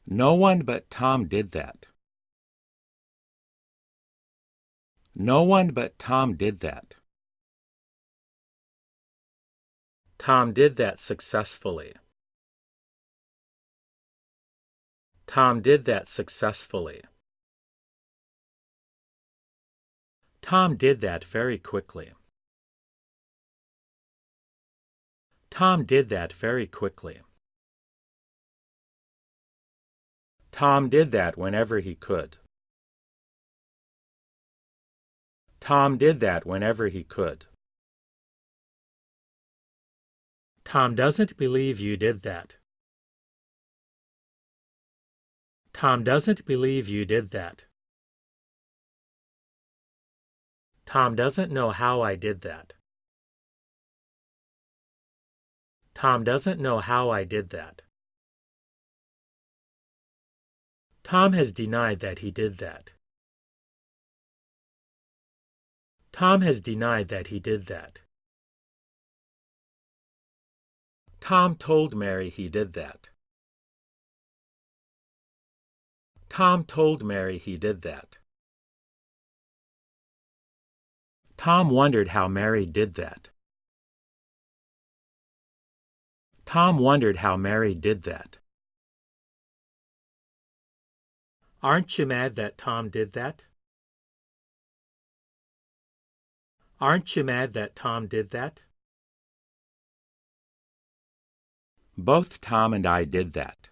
No one but Tom did that. No one but Tom did that. Tom did that successfully. Tom did that successfully. Tom did that very quickly. Tom did that very quickly. Tom did that whenever he could. Tom did that whenever he could. Tom doesn't believe you did that. Tom doesn't believe you did that. Tom doesn't know how I did that. Tom doesn't know how I did that. Tom has denied that he did that. Tom has denied that he did that. Tom told Mary he did that. Tom told Mary he did that. Tom wondered how Mary did that. Tom wondered how Mary did that. Aren't you mad that Tom did that? Aren't you mad that Tom did that? Both Tom and I did that.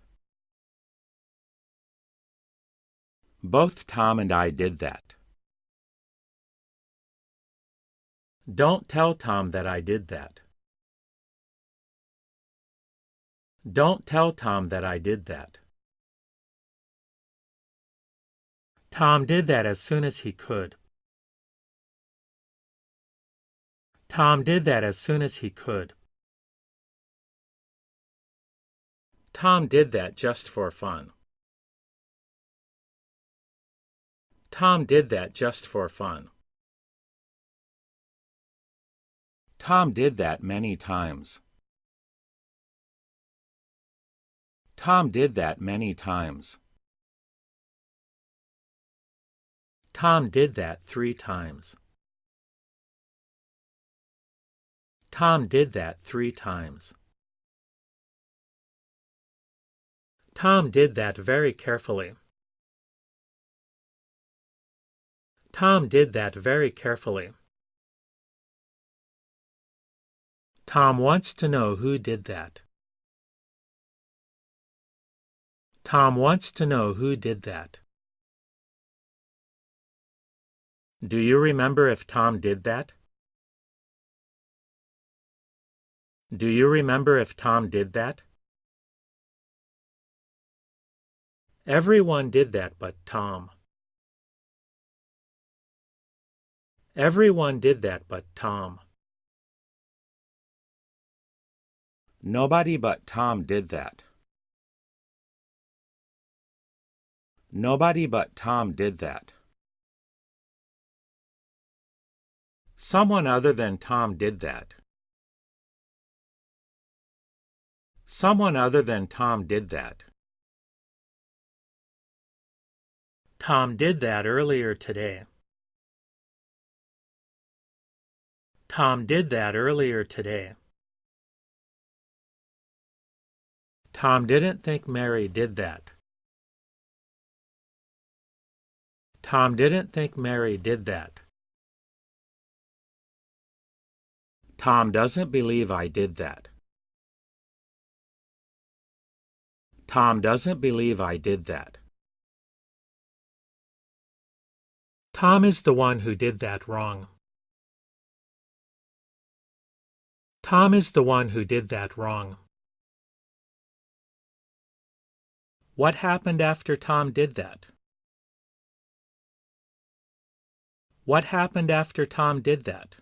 Both Tom and I did that. Don't tell Tom that I did that. Don't tell Tom that I did that. Tom did that as soon as he could. Tom did that as soon as he could. Tom did that just for fun. Tom did that just for fun. Tom did that many times. Tom did that many times. Tom did that 3 times. Tom did that 3 times. Tom did that very carefully. Tom did that very carefully. Tom wants to know who did that. Tom wants to know who did that. Do you remember if Tom did that? Do you remember if Tom did that? Everyone did that but Tom. Everyone did that but Tom. Nobody but Tom did that. Nobody but Tom did that. Someone other than Tom did that. Someone other than Tom did that. Tom did that earlier today. Tom did that earlier today. Tom didn't think Mary did that. Tom didn't think Mary did that. Tom doesn't believe I did that. Tom doesn't believe I did that. Tom is the one who did that wrong. Tom is the one who did that wrong. What happened after Tom did that? What happened after Tom did that?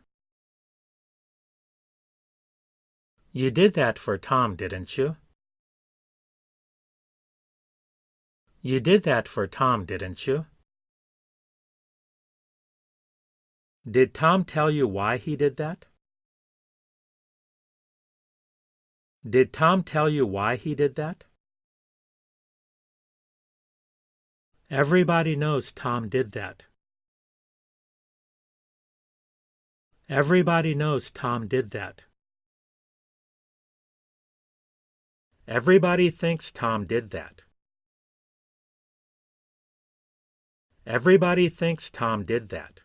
You did that for Tom, didn't you? You did that for Tom, didn't you? Did Tom tell you why he did that? Did Tom tell you why he did that? Everybody knows Tom did that. Everybody knows Tom did that. Everybody thinks Tom did that. Everybody thinks Tom did that.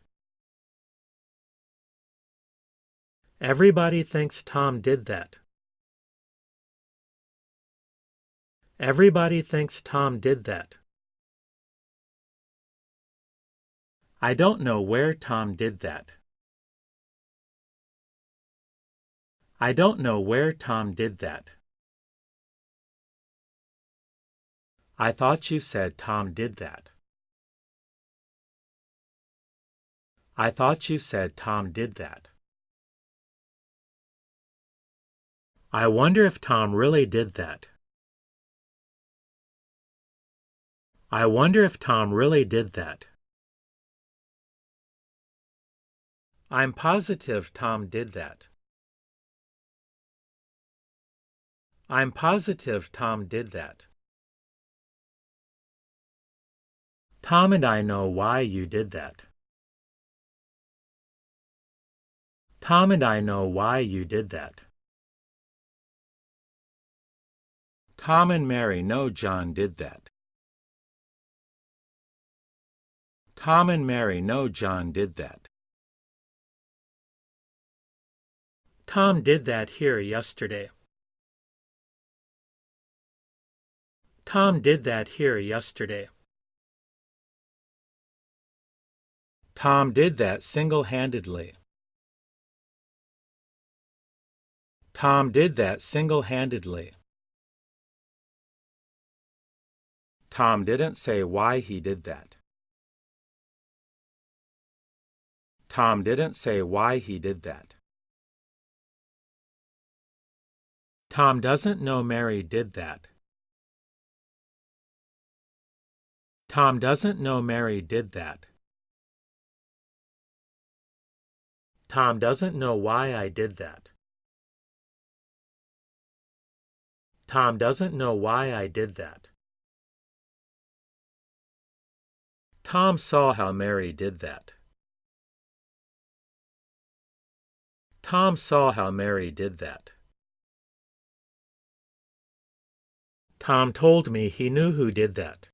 Everybody thinks Tom did that. Everybody thinks Tom did that. I don't know where Tom did that. I don't know where Tom did that. I thought you said Tom did that. I thought you said Tom did that. I wonder if Tom really did that. I wonder if Tom really did that. I'm positive Tom did that. I'm positive Tom did that. Tom and I know why you did that. Tom and I know why you did that. Tom and Mary know John did that. Tom and Mary know John did that. Tom did that here yesterday. Tom did that here yesterday. Tom did that single-handedly. Tom did that single-handedly. Tom didn't say why he did that. Tom didn't say why he did that. Tom doesn't know Mary did that. Tom doesn't know Mary did that. Tom doesn't know why I did that. Tom doesn't know why I did that. Tom saw how Mary did that. Tom saw how Mary did that. Tom told me he knew who did that.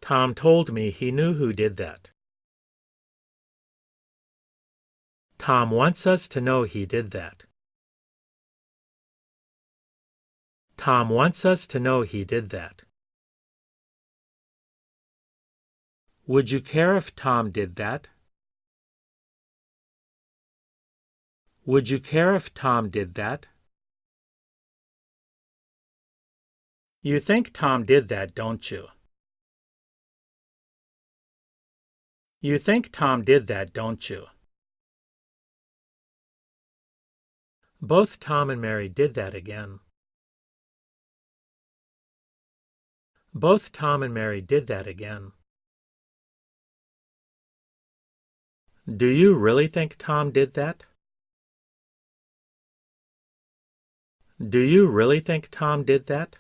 Tom told me he knew who did that. Tom wants us to know he did that. Tom wants us to know he did that. Would you care if Tom did that? Would you care if Tom did that? You think Tom did that, don't you? You think Tom did that, don't you? Both Tom and Mary did that again. Both Tom and Mary did that again. Do you really think Tom did that? Do you really think Tom did that?